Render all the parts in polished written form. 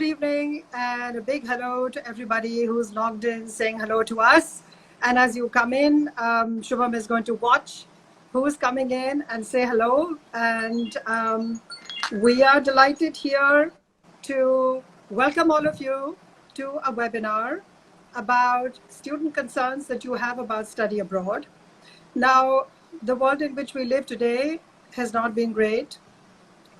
good evening and a big hello to everybody who's logged in saying hello to us. And as you come in, Shubham is going to watch who's coming in and say hello. And we are delighted here to welcome all of you to a webinar about student concerns that you have about study abroad. Now, the world in which we live today has not been great.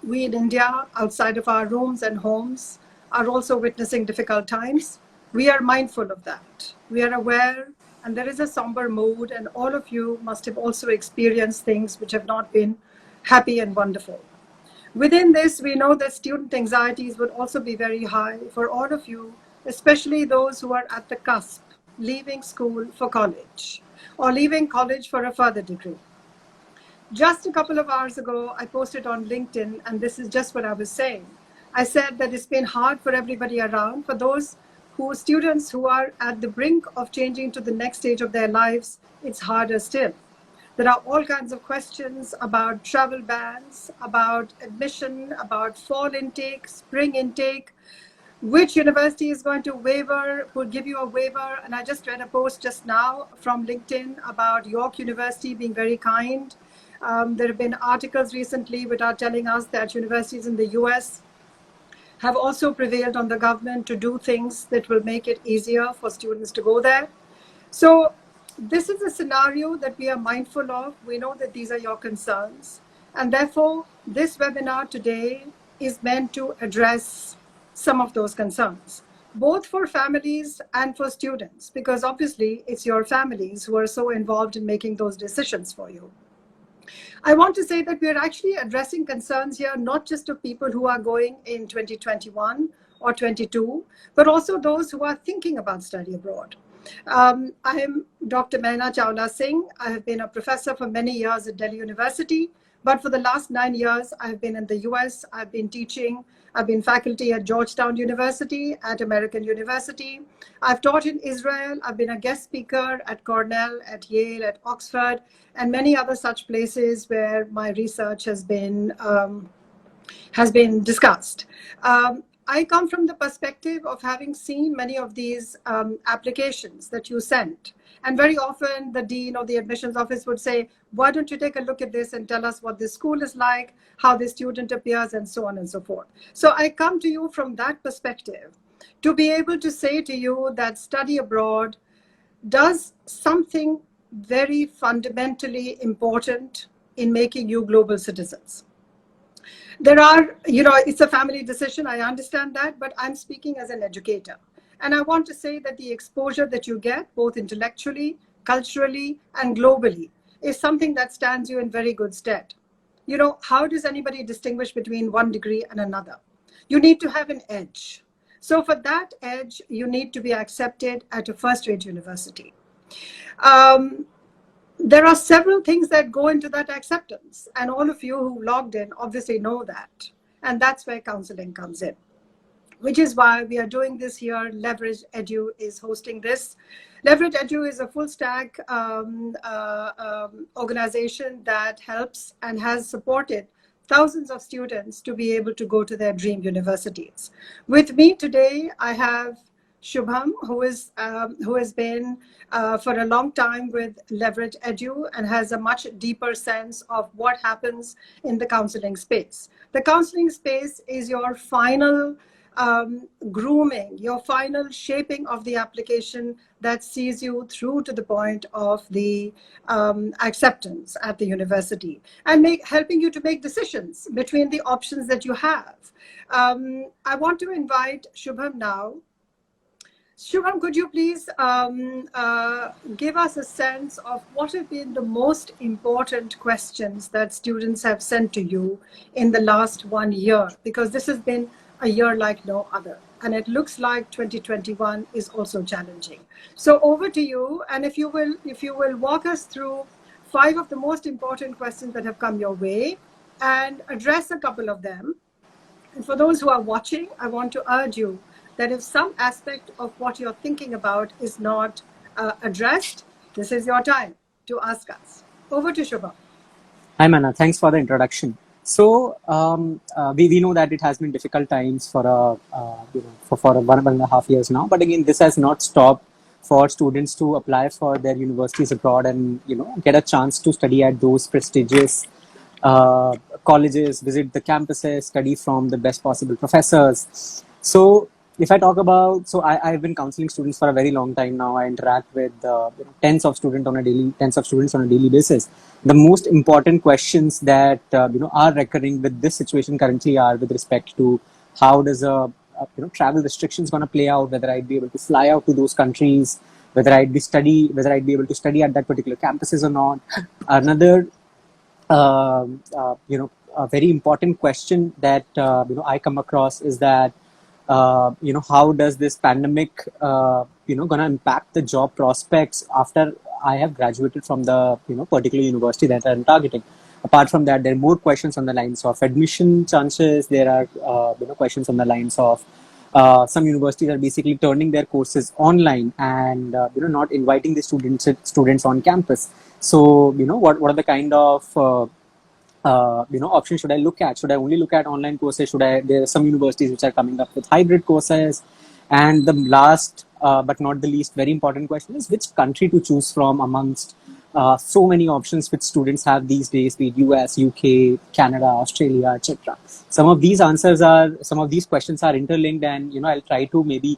We in India, outside of our rooms and homes, are also witnessing difficult times. We are mindful of that. We are aware, and there is a somber mood, and all of you must have also experienced things which have not been happy and wonderful. Within this, we know that student anxieties would also be very high for all of you, especially those who are at the cusp, leaving school for college, or leaving college for a further degree. Just a couple of hours ago, I posted on LinkedIn, and this is just what I was saying. I said that it's been hard for everybody around. For those students who are at the brink of changing to the next stage of their lives, it's harder still. There are all kinds of questions about travel bans, about admission, about fall intake, spring intake, which university is going to waiver, will give you a waiver. And I just read a post just now from LinkedIn about York University being very kind. There have been articles recently which are telling us that universities in the US have also prevailed on the government to do things that will make it easier for students to go there. So this is a scenario that we are mindful of. We know that these are your concerns. And therefore, this webinar today is meant to address some of those concerns, both for families and for students, because obviously it's your families who are so involved in making those decisions for you. I want to say that we are actually addressing concerns here, not just of people who are going in 2021 or 22, but also those who are thinking about study abroad. I am Dr. Mehna Chawla Singh. I have been a professor for many years at Delhi University, but for the last 9 years, I've been in the US. I've been teaching. I've been faculty at Georgetown University, at American University. I've taught in Israel. I've been a guest speaker at Cornell, at Yale, at Oxford, and many other such places where my research has been discussed. I come from the perspective of having seen many of these applications that you sent. And very often the dean or the admissions office would say, why don't you take a look at this and tell us what this school is like, how the student appears, and so on and so forth. So I come to you from that perspective to be able to say to you that study abroad does something very fundamentally important in making you global citizens. There are, it's a family decision, I understand that, but I'm speaking as an educator. And I want to say that the exposure that you get, both intellectually, culturally, and globally, is something that stands you in very good stead. How does anybody distinguish between one degree and another? You need to have an edge. So for that edge, you need to be accepted at a first-rate university. There are several things that go into that acceptance, and all of you who logged in obviously know that. And that's where counseling comes in, which is why we are doing this here. Leverage Edu is hosting this. Leverage Edu is a full stack organization that helps and has supported thousands of students to be able to go to their dream universities. With me today, I have Shubham, who has been for a long time with Leverage Edu and has a much deeper sense of what happens in the counseling space. The counseling space is your final grooming, your final shaping of the application that sees you through to the point of the acceptance at the university and helping you to make decisions between the options that you have. I want to invite Shubham now. Shubham, could you please give us a sense of what have been the most important questions that students have sent to you in the last 1 year? Because this has been a year like no other. And it looks like 2021 is also challenging. So over to you. And if you will walk us through 5 of the most important questions that have come your way and address a couple of them. And for those who are watching, I want to urge you that if some aspect of what you're thinking about is not addressed, this is your time to ask us. Over to Shubham. Hi, Mehna. Thanks for the introduction. We know that it has been difficult times for for 1.5 years now. But again, this has not stopped for students to apply for their universities abroad and get a chance to study at those prestigious uh, colleges, visit the campuses, study from the best possible professors. So if I talk about, I've been counseling students for a very long time now. I interact with tens of students on a daily basis. The most important questions that are recurring with this situation currently are with respect to how does travel restrictions going to play out, whether I'd be able to fly out to those countries, whether I'd be able to study at that particular campuses or not. Another a very important question that I come across is that how does this pandemic gonna impact the job prospects after I have graduated from the particular university that I'm targeting. Apart from that, there are more questions on the lines of admission chances. There are questions on the lines of some universities are basically turning their courses online and not inviting the students on campus. So what are the kind of options should I look at? Should I only look at online courses? There are some universities which are coming up with hybrid courses. And the last but not the least very important question is which country to choose from amongst so many options which students have these days, be it US, UK, Canada, Australia, etc. Some of these questions are interlinked, and I'll try to maybe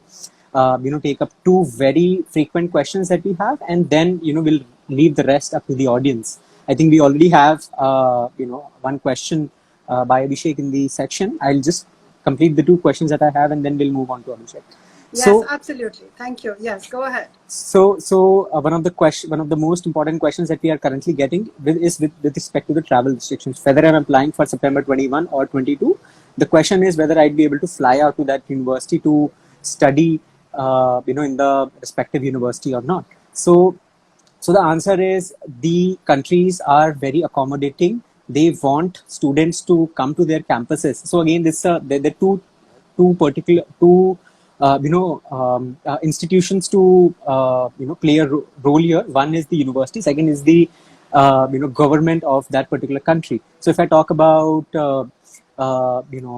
take up two very frequent questions that we have, and then we'll leave the rest up to the audience. I think we already have one question by Abhishek in the section. I'll just complete the two questions that I have, and then we'll move on to Abhishek. Yes, absolutely. Thank you. Yes, go ahead. One of the most important questions that we are currently getting is with respect to the travel restrictions. Whether I'm applying for September 21 or 22, the question is whether I'd be able to fly out to that university to study, in the respective university or not. So the answer is the countries are very accommodating. They want students to come to their campuses. So again, there are two institutions to play a role here. One is the university. Second is the government of that particular country. So if I talk about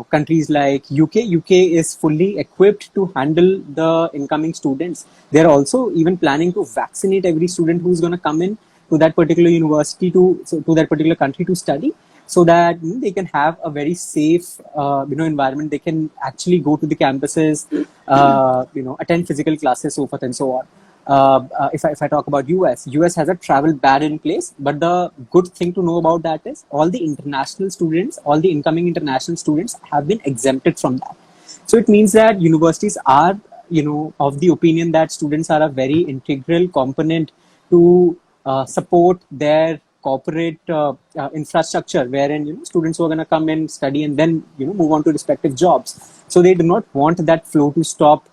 countries like UK is fully equipped to handle the incoming students. They're also even planning to vaccinate every student who's going to come in to that particular university to that particular country to study, so that they can have a very safe environment. They can actually go to the campuses, attend physical classes, so forth and so on. If I talk about US has a travel ban in place, but the good thing to know about that is all the incoming international students have been exempted from that. So it means that universities are, of the opinion that students are a very integral component to support their corporate infrastructure, wherein students who are going to come in, study, and then move on to respective jobs. So they do not want that flow to stop.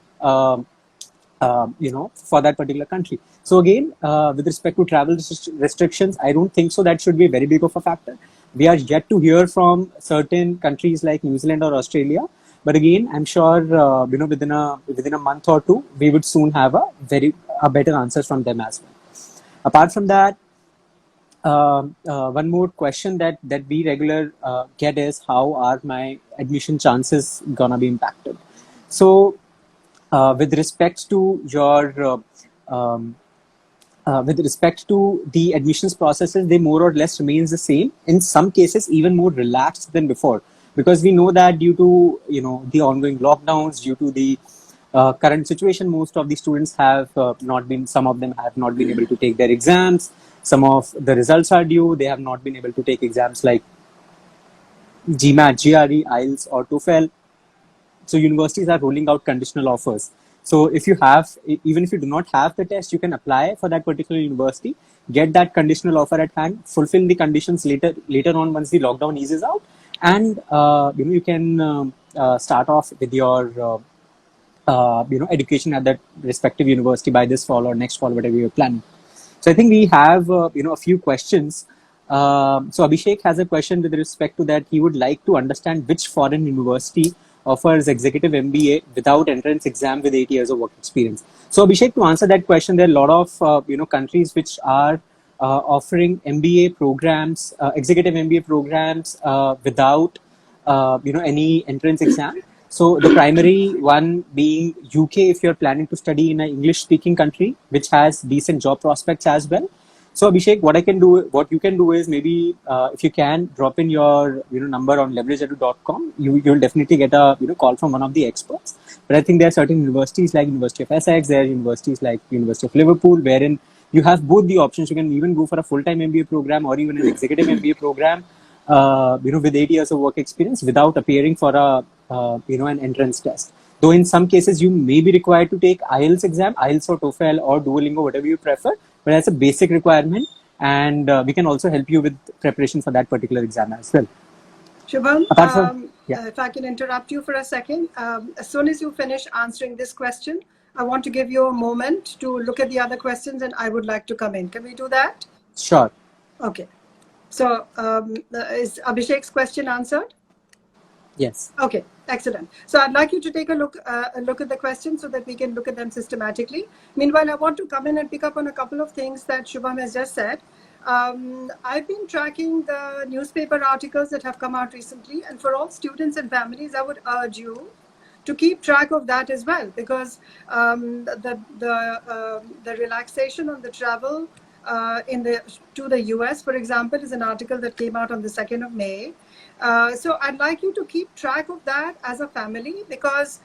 For that particular country. So again, with respect to travel restrictions, I don't think so that should be very big of a factor. We are yet to hear from certain countries like New Zealand or Australia, but again, I'm sure within a month or two, we would soon have a better answers from them as well. Apart from that, one more question that we regular get is how are my admission chances gonna be impacted? So with respect to the admissions processes, they more or less remains the same. In some cases, even more relaxed than before, because we know that due to the ongoing lockdowns, due to the current situation, most of the students have some of them have not been able to take their exams. Some of the results are due. They have not been able to take exams like GMAT, GRE, IELTS, or TOEFL. So universities are rolling out conditional offers. So even if you do not have the test, you can apply for that particular university, get that conditional offer at hand, fulfill the conditions later on once the lockdown eases out, and you can start off with your education at that respective university by this fall or next fall, whatever you're planning. So I think we have a few questions. So Abhishek has a question with respect to that. He would like to understand which foreign university offers executive MBA without entrance exam with 8 years of work experience. So Abhishek, to answer that question, there are a lot of countries which are offering MBA programs, executive MBA programs without any entrance exam. So the primary one being UK if you're planning to study in an English speaking country which has decent job prospects as well. So Abhishek, what you can do is maybe if you can drop in your number on leverageedu.com, you'll definitely get a call from one of the experts. But I think there are certain universities like University of Essex, there are universities like University of Liverpool, wherein you have both the options. You can even go for a full-time MBA program or even an executive MBA program, with 8 years of work experience without appearing for an entrance test. Though in some cases you may be required to take IELTS exam, IELTS or TOEFL or Duolingo, whatever you prefer, but that's a basic requirement, and we can also help you with preparation for that particular exam as well. Shubham, Apart from, if I can interrupt you for a second, as soon as you finish answering this question, I want to give you a moment to look at the other questions, and I would like to come in. Can we do that? Sure. Okay. So is Abhishek's question answered? Yes. Okay, excellent. So I'd like you to take a look at the questions so that we can look at them systematically. Meanwhile, I want to come in and pick up on a couple of things that Shubham has just said. I've been tracking the newspaper articles that have come out recently, and for all students and families, I would urge you to keep track of that as well, because the relaxation on the travel to the US, for example, is an article that came out on the 2nd of May. So I'd like you to keep track of that as a family, because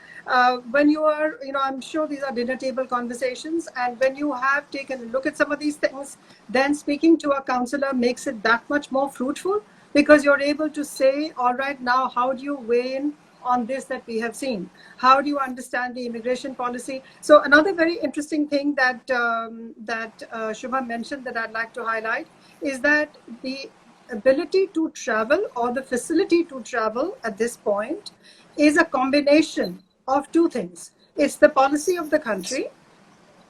when you are, I'm sure these are dinner table conversations, and when you have taken a look at some of these things, then speaking to a counselor makes it that much more fruitful, because you're able to say, all right, now how do you weigh in on this that we have seen? How do you understand the immigration policy? So another very interesting thing that Shubham mentioned that I'd like to highlight is that the ability to travel, or the facility to travel at this point, is a combination of two things. It's the policy of the country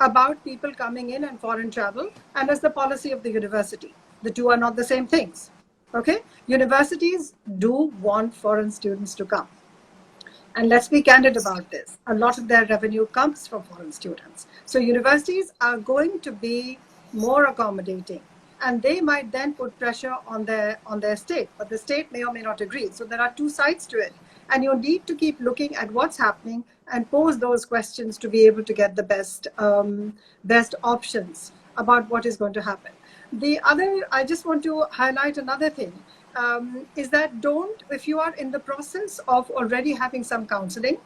about people coming in and foreign travel, and it's the policy of the university. The two are not the same things. Okay? Universities do want foreign students to come. And let's be candid about this. A lot of their revenue comes from foreign students. So universities are going to be more accommodating, and they might then put pressure on their state, but the state may or may not agree. So there are two sides to it, and you need to keep looking at what's happening and pose those questions to be able to get the best options about what is going to happen. I just want to highlight another thing. Is that if you are in the process of already having some counseling,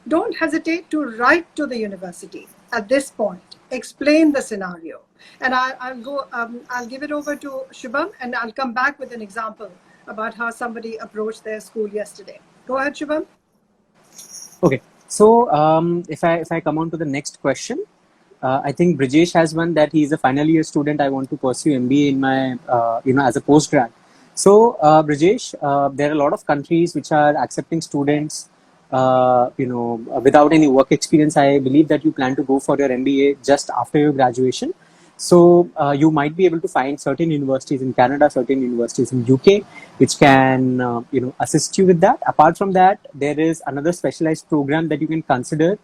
don't hesitate to write to the university at this point. Explain the scenario. And I'll give it over to Shubham, and I'll come back with an example about how somebody approached their school yesterday. Go ahead, Shubham. Okay. So if I come on to the next question, I think Brijesh has one that he's a final year student. I want to pursue MBA in my, as a postgrad. So, Brijesh, there are a lot of countries which are accepting students, without any work experience. I believe that you plan to go for your MBA just after your graduation. So, you might be able to find certain universities in Canada, certain universities in UK, which can, assist you with that. Apart from that, there is another specialized program that you can consider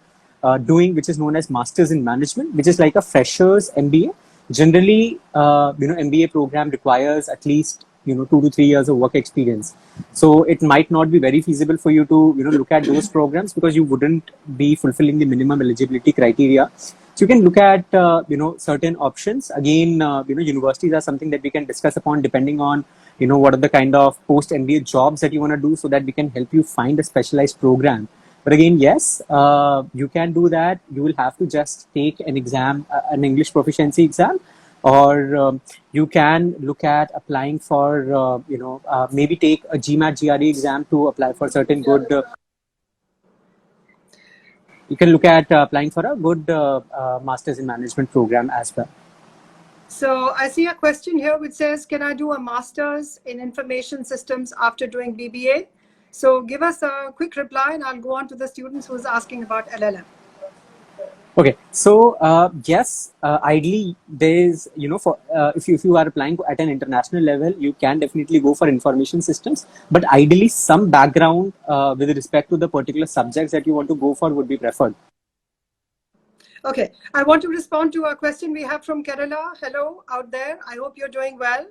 doing, which is known as Masters in Management, which is like a freshers MBA. Generally, MBA program requires at least 2 to 3 years of work experience. So it might not be very feasible for you to look at those programs, because you wouldn't be fulfilling the minimum eligibility criteria. So you can look at certain options. Again, universities are something that we can discuss upon depending on what are the kind of post MBA jobs that you want to do, so that we can help you find a specialized program. But again, yes, you can do that. You will have to just take an exam, an English proficiency exam, or you can look at applying for, maybe take a GMAT GRE exam to apply for certain good. You can look at applying for a good Masters in Management program as well. So I see a question here which says, can I do a Masters in Information Systems after doing BBA? So give us a quick reply, and I'll go on to the students who's asking about LLM. Okay, so yes, ideally there's, if you are applying at an international level, you can definitely go for information systems, but ideally some background with respect to the particular subjects that you want to go for would be preferred. Okay, I want to respond to a question we have from Kerala. Hello out there. I hope you're doing well.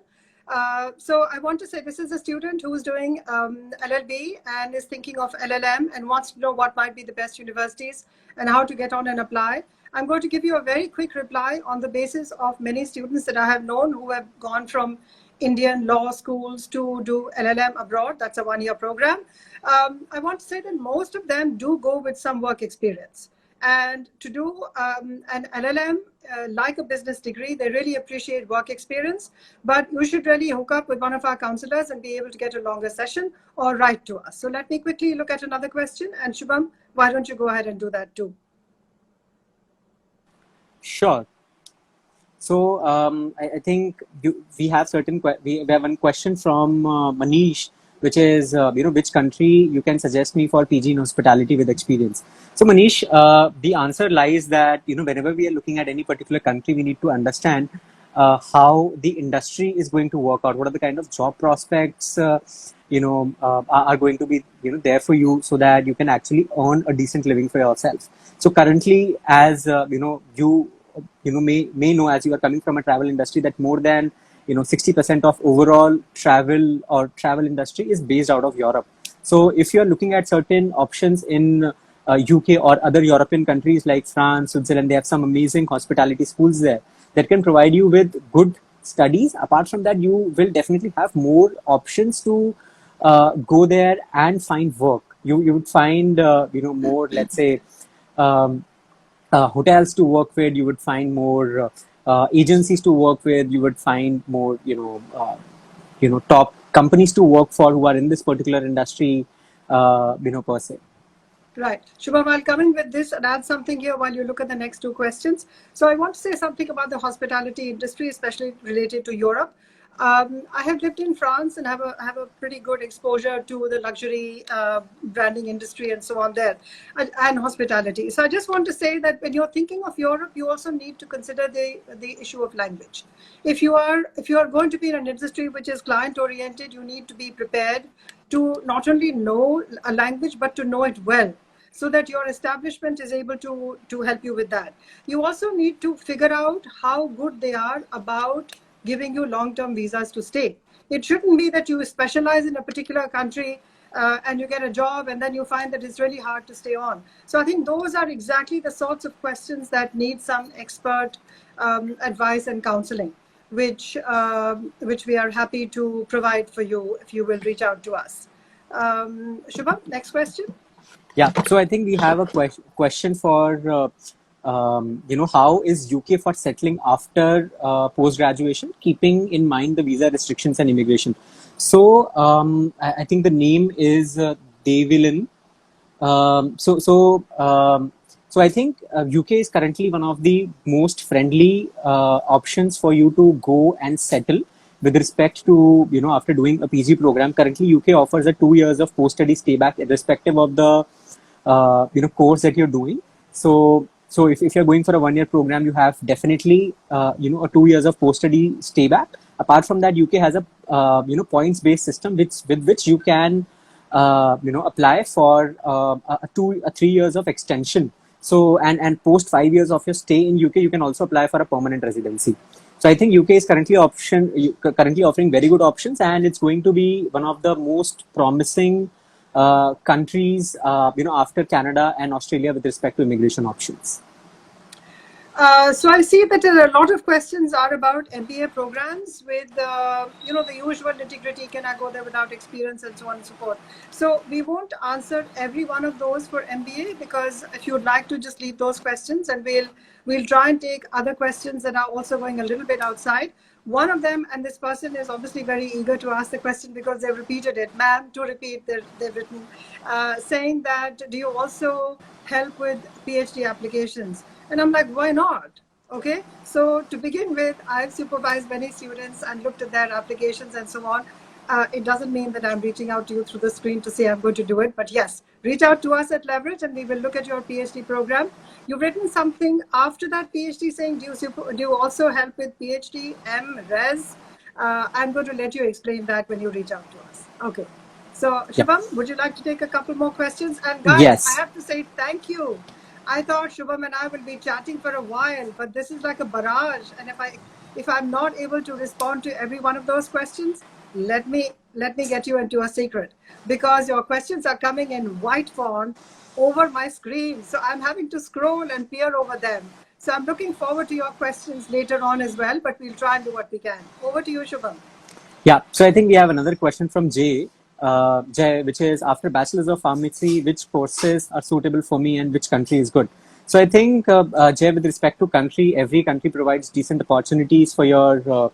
So I want to say this is a student who's doing LLB and is thinking of LLM and wants to know what might be the best universities and how to get on and apply. I'm going to give you a very quick reply on the basis of many students that I have known who have gone from Indian law schools to do LLM abroad. That's a one-year program. I want to say that most of them do go with some work experience. And to do an LLM, like a business degree, they really appreciate work experience, but you should really hook up with one of our counselors and be able to get a longer session or write to us. So let me quickly look at another question. And Shubham, why don't you go ahead and do that too? Sure. So I think we have we have one question from Manish, which is which country you can suggest me for PG in hospitality with experience. So Manish, the answer lies that whenever we are looking at any particular country, we need to understand how the industry is going to work out. What are the kind of job prospects are going to be there for you, so that you can actually earn a decent living for yourself. So currently, as you may know, as you are coming from a travel industry, that more than 60% of overall travel industry is based out of Europe. So if you are looking at certain options in UK or other European countries like France, Switzerland, they have some amazing hospitality schools there that can provide you with good studies. Apart from that, you will definitely have more options to go there and find work. You would find more, let's say, um, hotels to work with. You would find more agencies to work with. You would find more top companies to work for who are in this particular industry, per se. Right. Shubham, I'll come in with this and add something here while you look at the next two questions. So I want to say something about the hospitality industry, especially related to Europe. I have lived in France and have a pretty good exposure to the luxury branding industry and so on there, and hospitality. So I just want to say that when you're thinking of Europe, you also need to consider the issue of language. If you are going to be in an industry which is client oriented, you need to be prepared to not only know a language but to know it well, so that your establishment is able to help you with that. You also need to figure out how good they are about giving you long-term visas to stay. It shouldn't be that you specialize in a particular country and you get a job and then you find that it's really hard to stay on. So I think those are exactly the sorts of questions that need some expert advice and counseling, which we are happy to provide for you if you will reach out to us. Shubham, next question. Yeah, so I think we have a question for how is UK for settling after post graduation, keeping in mind the visa restrictions and immigration. So I think the name is Devilin. So I think UK is currently one of the most friendly options for you to go and settle with respect to, after doing a PG program. Currently, UK offers a 2 years of post-study stay back, irrespective of the, course that you're doing. So if you're going for a 1 year program, you have definitely, a 2 years of post-study stay back. Apart from that, UK has a, points-based system with which you can, apply for a 3 years of extension. So, and post 5 years of your stay in UK, you can also apply for a permanent residency. So I think UK is currently offering very good options, and it's going to be one of the most promising countries, after Canada and Australia with respect to immigration options. So I see that a lot of questions are about MBA programs with, the usual nitty-gritty, can I go there without experience and so on and so forth. So we won't answer every one of those for MBA, because if you'd like to just leave those questions, and we'll try and take other questions that are also going a little bit outside. One of them, and this person is obviously very eager to ask the question because they've repeated it, ma'am, to repeat, they've written, saying that, do you also help with PhD applications? And I'm like, why not? Okay, so to begin with, I've supervised many students and looked at their applications and so on. It doesn't mean that I'm reaching out to you through the screen to say I'm going to do it, but yes, reach out to us at Leverage and we will look at your PhD program. You've written something after that PhD saying, do you also help with PhD, MRes? I'm going to let you explain that when you reach out to us. Okay. So Shubham, would you like to take a couple more questions? And guys, Yes. I have to say thank you. I thought Shubham and I will be chatting for a while, but this is like a barrage. And if I'm not able to respond to every one of those questions, let me get you into a secret, because your questions are coming in white font over my screen. So I'm having to scroll and peer over them. So I'm looking forward to your questions later on as well, but we'll try and do what we can. Over to you, Shubham. Yeah, so I think we have another question from Jay, which is after Bachelor's of Pharmacy, which courses are suitable for me and which country is good? So I think, Jay, with respect to country, every country provides decent opportunities for your,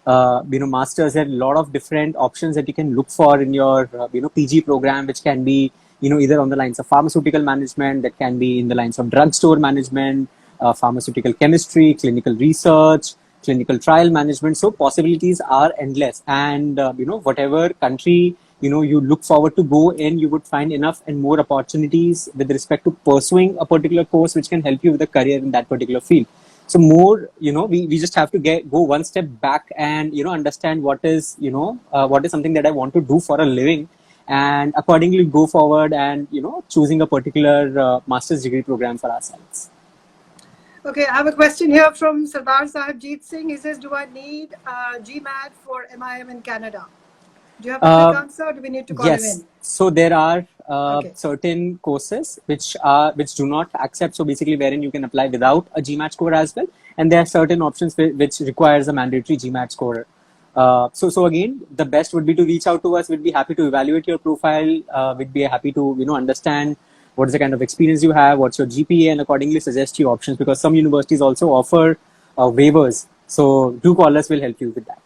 masters. There are a lot of different options that you can look for in your, PG program, which can be, either on the lines of pharmaceutical management, that can be in the lines of drugstore management, pharmaceutical chemistry, clinical research, clinical trial management. So possibilities are endless, and whatever country you look forward to go in, you would find enough and more opportunities with respect to pursuing a particular course which can help you with a career in that particular field. So more, we just have to go one step back and understand what is something that I want to do for a living, and accordingly go forward and choosing a particular master's degree program for ourselves. Okay, I have a question here from Sardar Sahib Jeet Singh. He says, do I need GMAT for MIM in Canada? Do you have a quick answer, or do we need to call him Yes. in? So there are Okay. certain courses which do not accept. So basically, wherein you can apply without a GMAT score as well, and there are certain options which requires a mandatory GMAT score. So again, the best would be to reach out to us. We'd be happy to evaluate your profile. We'd be happy to understand what is the kind of experience you have, what's your GPA, and accordingly suggest you options, because some universities also offer waivers. So do call us. We'll help you with that.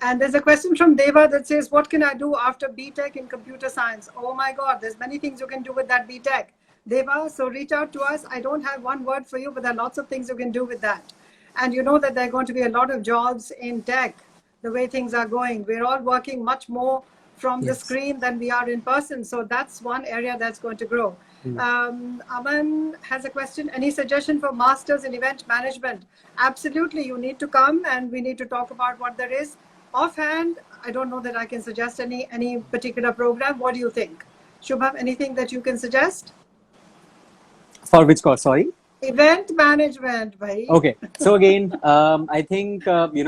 And there's a question from Deva that says, what can I do after BTech in computer science? Oh my God, there's many things you can do with that BTech. Deva, so reach out to us. I don't have one word for you, but there are lots of things you can do with that. And you know that there are going to be a lot of jobs in tech, the way things are going. We're all working much more from the screen than we are in person. So that's one area that's going to grow. Aman has a question. Any suggestion for masters in event management? Absolutely. You need to come and we need to talk about what there is. Offhand, I don't know that I can suggest any particular program. What do you think? Shubham, anything that you can suggest? For which course? Sorry? Event management, bhai. Okay. So again, I think,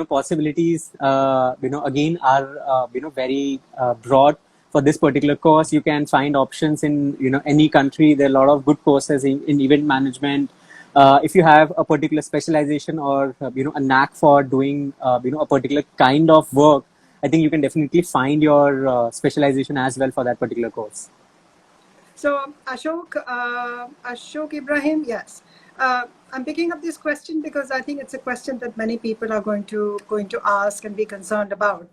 possibilities, again are, very broad for this particular course. You can find options in, any country. There are a lot of good courses in event management. If you have a particular specialization or, a knack for doing, a particular kind of work, I think you can definitely find your specialization as well for that particular course. So Ashok Ibrahim, yes. I'm picking up this question because I think it's a question that many people are going to ask and be concerned about.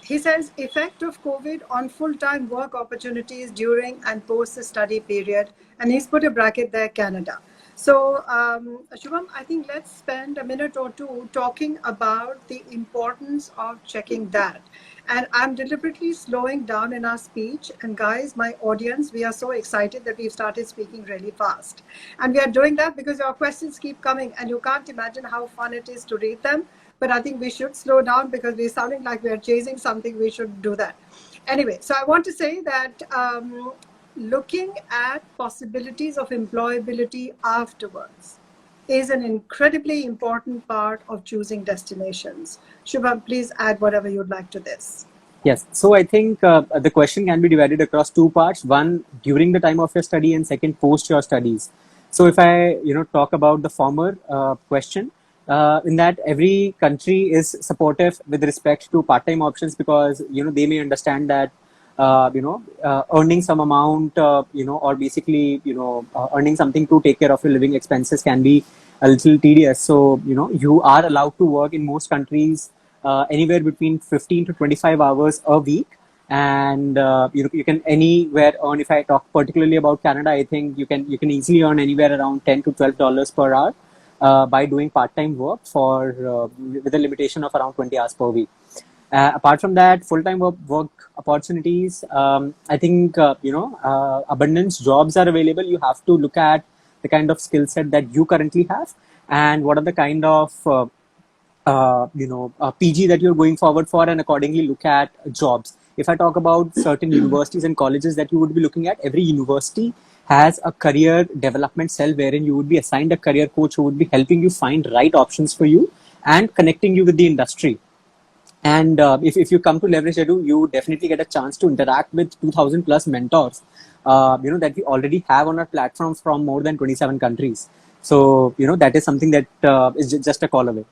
He says, effect of COVID on full-time work opportunities during and post the study period, and he's put a bracket there, Canada. So, Shubham, I think let's spend a minute or two talking about the importance of checking that. And I'm deliberately slowing down in our speech. And guys, my audience, we are so excited that we've started speaking really fast. And we are doing that because your questions keep coming and you can't imagine how fun it is to read them. But I think we should slow down because we're sounding like we're chasing something. We should do that. Anyway, so I want to say that looking at possibilities of employability afterwards is an incredibly important part of choosing destinations. Shubham, please add whatever you'd like to this. Yes. So I think the question can be divided across two parts. One, during the time of your study, and second, post your studies. So if I, talk about the former question, in that every country is supportive with respect to part-time options, because, they may understand that, earning some amount, or basically, earning something to take care of your living expenses can be a little tedious. So, you are allowed to work in most countries anywhere between 15 to 25 hours a week. And, you can anywhere earn, if I talk particularly about Canada, I think you can easily earn anywhere around $10 to $12 per hour by doing part-time work with a limitation of around 20 hours per week. Apart from that, full-time work opportunities, I think, abundance jobs are available. You have to look at the kind of skill set that you currently have and what are the kind of, PG that you're going forward for, and accordingly look at jobs. If I talk about certain universities and colleges that you would be looking at, every university has a career development cell wherein you would be assigned a career coach who would be helping you find right options for you and connecting you with the industry. And if you come to Leverage Edu, you definitely get a chance to interact with 2000 plus mentors, that we already have on our platform from more than 27 countries. So, that is something that is just a call away.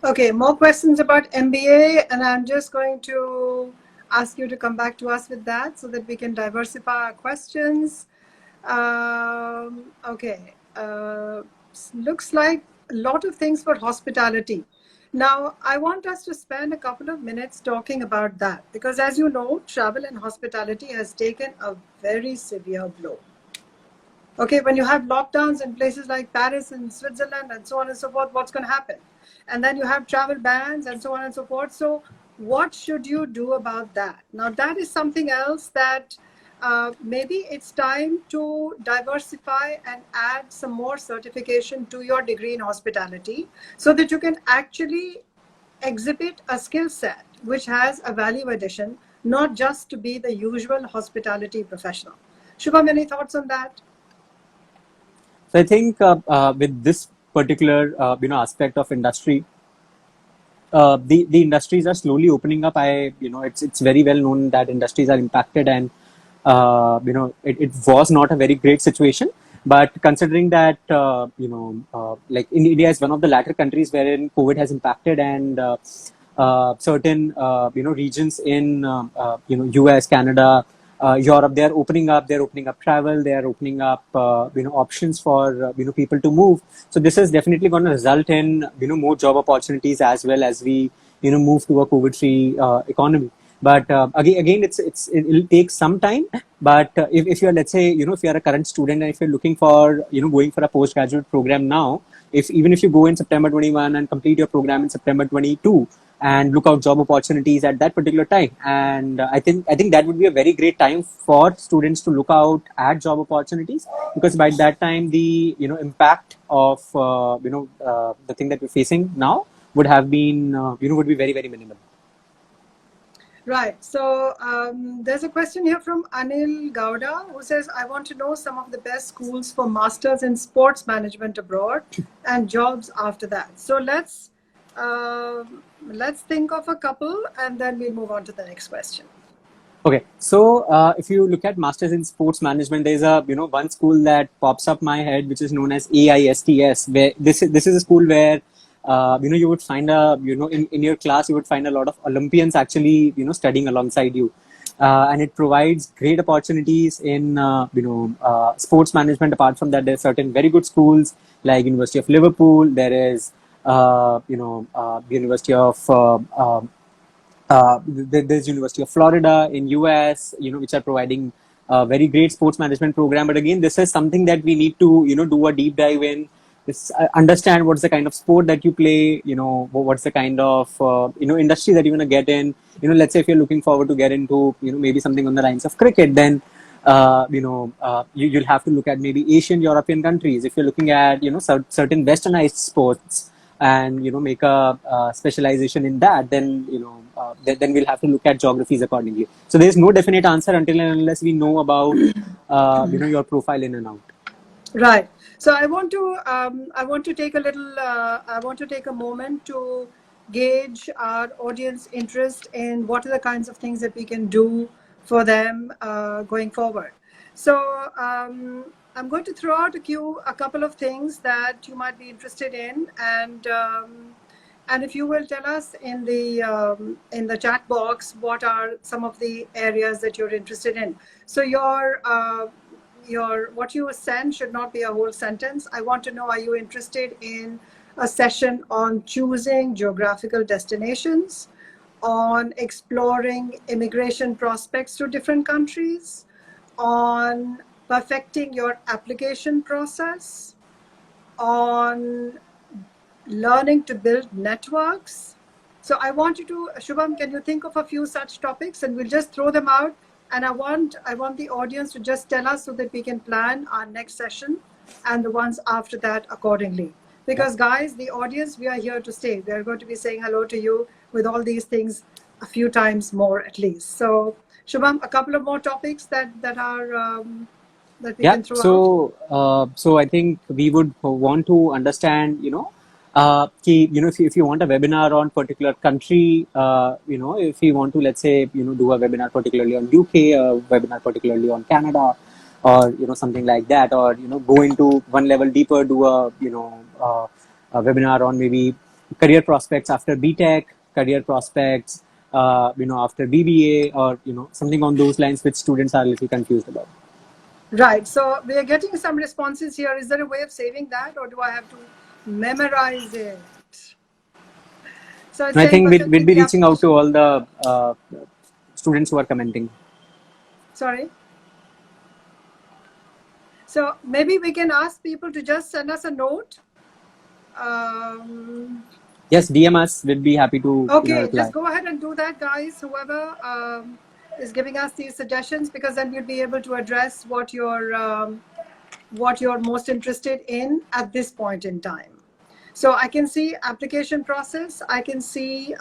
Okay, more questions about MBA, and I'm just going to ask you to come back to us with that so that we can diversify our questions. Okay, looks like a lot of things for hospitality. Now, I want us to spend a couple of minutes talking about that because, as you know, travel and hospitality has taken a very severe blow. Okay, when you have lockdowns in places like Paris and Switzerland and so on and so forth, what's going to happen? And then you have travel bans and so on and so forth. So what should you do about that? Now, that is something else that maybe it's time to diversify and add some more certification to your degree in hospitality so that you can actually exhibit a skill set which has a value addition, not just to be the usual hospitality professional. Shubham, any thoughts on that? So I think with this particular aspect of industry, the industries are slowly opening up. It's very well known that industries are impacted, and it was not a very great situation. But considering that like in India is one of the latter countries wherein COVID has impacted, and certain regions in US, Canada, Europe, they're opening up travel, they're opening up options for people to move. So this is definitely going to result in more job opportunities as well as we move to a COVID free economy. But again, it'll take some time. But if you're, let's say, if you're a current student and if you're looking for going for a postgraduate program now, even if you go in September 21 and complete your program in September 22 and look out job opportunities at that particular time, and I think that would be a very great time for students to look out at job opportunities, because by that time the impact of the thing that we're facing now would have been would be very, very minimal. Right. So there's a question here from Anil Gowda who says, I want to know some of the best schools for masters in sports management abroad and jobs after that. So let's think of a couple and then we'll move on to the next question. Okay, so if you look at masters in sports management, there's a one school that pops up my head, which is known as AISTS. Where this is a school where you would find in your class you would find a lot of Olympians actually studying alongside you, and it provides great opportunities in sports management. Apart from that, there are certain very good schools like University of Liverpool. There is the University of there's University of Florida in US, which are providing a very great sports management program. But again, this is something that we need to do a deep dive in. Understand what's the kind of sport that you play, what's the kind of industry that you're going to get in. Let's say if you're looking forward to get into maybe something on the lines of cricket, then you'll have to look at maybe Asian, European countries. If you're looking at certain westernized sports and make a specialization in that, then then we'll have to look at geographies accordingly. So there's no definite answer until and unless we know about your profile in and out. Right. So I want to take a moment to gauge our audience interest in what are the kinds of things that we can do for them going forward. So I'm going to throw out a couple of things that you might be interested in, and if you will tell us in the chat box what are some of the areas that you're interested in. So what you send should not be a whole sentence. I want to know, are you interested in a session on choosing geographical destinations, on exploring immigration prospects to different countries, on perfecting your application process, on learning to build networks? So I want you to, Shubham, can you think of a few such topics and we'll just throw them out? And I want the audience to just tell us so that we can plan our next session and the ones after that accordingly. Because guys, the audience, we are here to stay. We are going to be saying hello to you with all these things a few times more at least. So Shubham, a couple of more topics that are that we Yeah. can throw out. So I think we would want to understand, if you want a webinar on particular country, if you want to, let's say, do a webinar particularly on UK, a webinar particularly on Canada, or, something like that, or, go into one level deeper, do a webinar on maybe career prospects after BTech, career prospects, after BBA, or, something on those lines which students are a little confused about. Right. So we are getting some responses here. Is there a way of saving that, or do I have to memorize it? So it's I think we'd perfecting be the reaching out to application. all the students who are commenting. Sorry. So maybe we can ask people to just send us a note. Yes, DM us. We'd be happy to Okay, reply. just go ahead and do that, guys. Whoever is giving us these suggestions, because then we'll be able to address what you're most interested in at this point in time. So I can see application process. I can see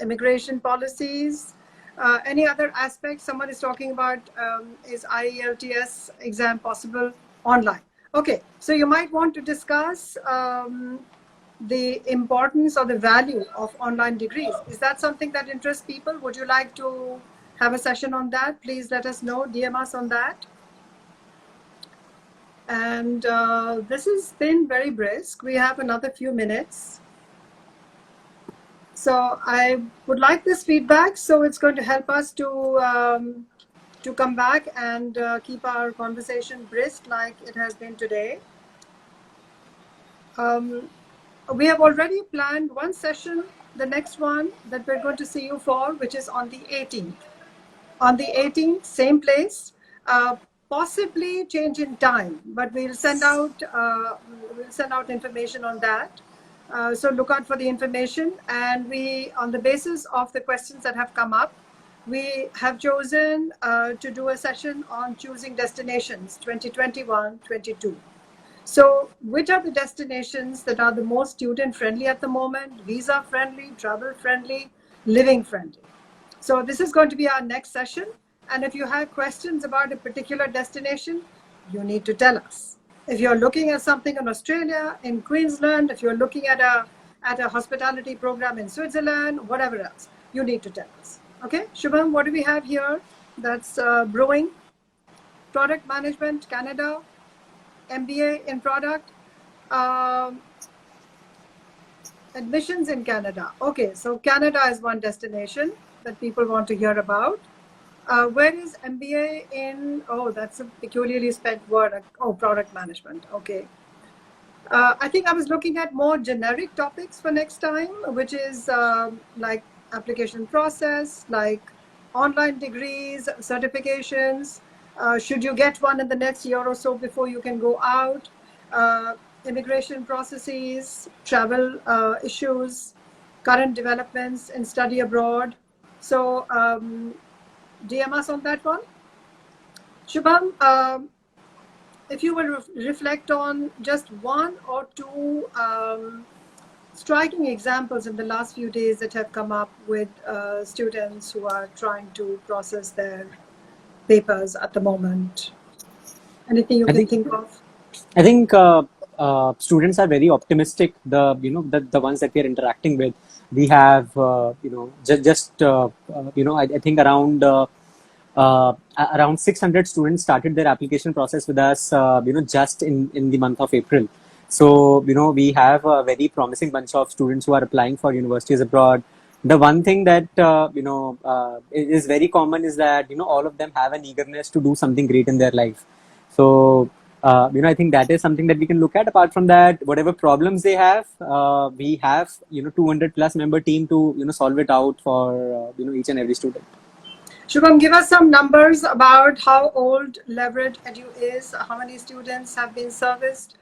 immigration policies. Any other aspects someone is talking about? Is IELTS exam possible online? Okay, so you might want to discuss the importance or the value of online degrees. Is that something that interests people? Would you like to have a session on that? Please let us know, DM us on that. And this has been very brisk. We have another few minutes. So I would like this feedback. So it's going to help us to come back and keep our conversation brisk like it has been today. We have already planned one session, the next one that we're going to see you for, which is on the 18th. On the 18th, same place. Possibly change in time, but we'll send out information on that. So look out for the information, and we, on the basis of the questions that have come up, we have chosen to do a session on choosing destinations 2021-22. So which are the destinations that are the most student friendly at the moment, visa friendly, travel friendly, living friendly? So this is going to be our next session. And if you have questions about a particular destination, you need to tell us. If you're looking at something in Australia, in Queensland, if you're looking at a hospitality program in Switzerland, whatever else, you need to tell us. Okay, Shubham, what do we have here that's brewing? Product management, Canada, MBA in product, admissions in Canada. Okay, so Canada is one destination that people want to hear about. Where is MBA in? Oh, that's a peculiarly spent word. Oh, product management. Okay. I think I was looking at more generic topics for next time, which is like application process, like online degrees, certifications. Should you get one in the next year or so before you can go out? Immigration processes, travel issues, current developments in study abroad. So DM us on that one. Shubham, if you will reflect on just one or two striking examples in the last few days that have come up with students who are trying to process their papers at the moment. Anything you can think of? I think students are very optimistic. The ones that we are interacting with, we have I think around 600 students started their application process with us, just in the month of April. So, we have a very promising bunch of students who are applying for universities abroad. The one thing that, is very common is that, all of them have an eagerness to do something great in their life. So, I think that is something that we can look at. Apart from that, whatever problems they have, we have, 200 plus member team to, solve it out for, each and every student. Shubham, give us some numbers about how old Leverage Edu is, how many students have been serviced,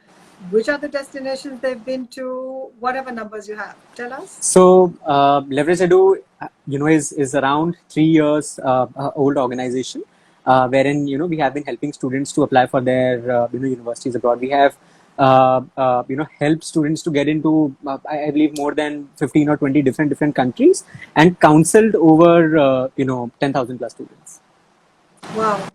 which are the destinations they've been to, whatever numbers you have. Tell us. So, Leverage Edu, is around 3 years old organization, wherein, we have been helping students to apply for their, universities abroad. We have, helped students to get into, I believe, more than 15 or 20 different countries, and counseled over, 10,000 plus students. Wow.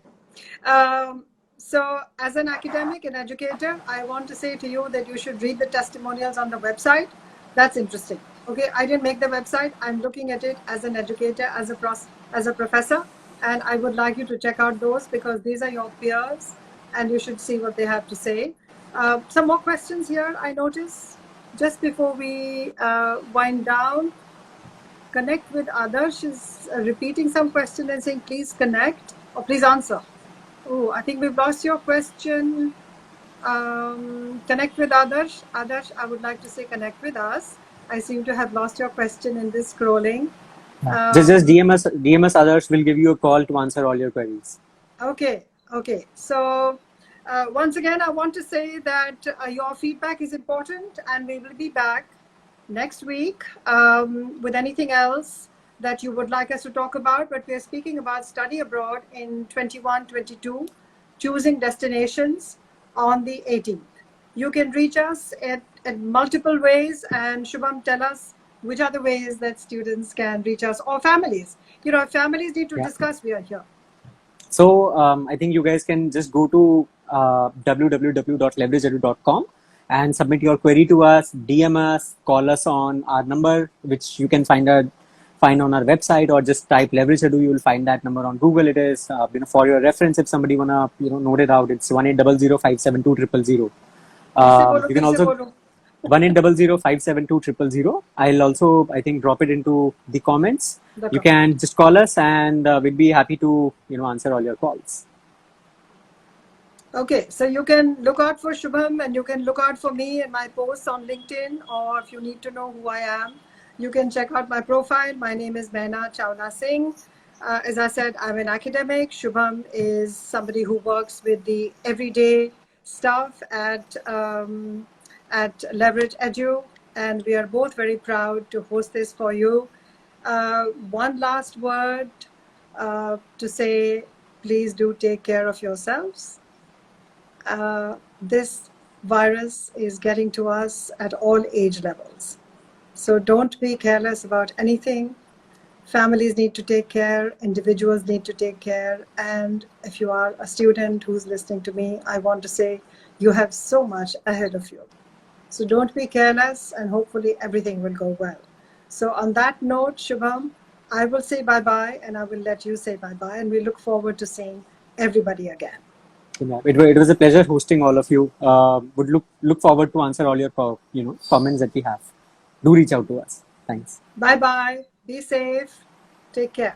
So, as an academic and educator, I want to say to you that you should read the testimonials on the website. That's interesting. Okay, I didn't make the website. I'm looking at it as an educator, as a professor, and I would like you to check out those because these are your peers, and you should see what they have to say. Some more questions here. I notice just before we wind down. Connect with others. She's repeating some question and saying, please connect or please answer. Oh, I think we've lost your question. Connect with others. Others, I would like to say connect with us. I seem to have lost your question in this scrolling. Just DM us others. Will give you a call to answer all your queries. Okay. So once again, I want to say that your feedback is important, and we will be back next week with anything else that you would like us to talk about. But we are speaking about study abroad in 21-22, choosing destinations on the 18th. You can reach us at multiple ways, and Shubham, tell us which are the ways that students can reach us, or families. If families need to discuss, we are here. So I think you guys can just go to www.leverageedu.com and submit your query to us, DM us, call us on our number, which you can find on our website, or just type Leverage Edu. You will find that number on Google. It is for your reference. If somebody wanna note it out, it's 1800-572-000. You can also 1800-572-000. I'll also, I think, drop it into the comments. You can just call us, and we'll be happy to answer all your calls. Okay, so you can look out for Shubham, and you can look out for me and my posts on LinkedIn, or if you need to know who I am, you can check out my profile. My name is Mehna Chawla Singh. As I said, I'm an academic. Shubham is somebody who works with the everyday stuff at Leverage Edu, and we are both very proud to host this for you. One last word to say, please do take care of yourselves. This virus is getting to us at all age levels. So don't be careless about anything. Families need to take care, individuals need to take care. And if you are a student who's listening to me, I want to say you have so much ahead of you. So don't be careless, and hopefully everything will go well. So on that note, Shubham, I will say bye-bye, and I will let you say bye-bye, and we look forward to seeing everybody again. It was a pleasure hosting all of you. Would look forward to answer all your comments that we have. Do reach out to us. Thanks. Bye-bye. Be safe. Take care.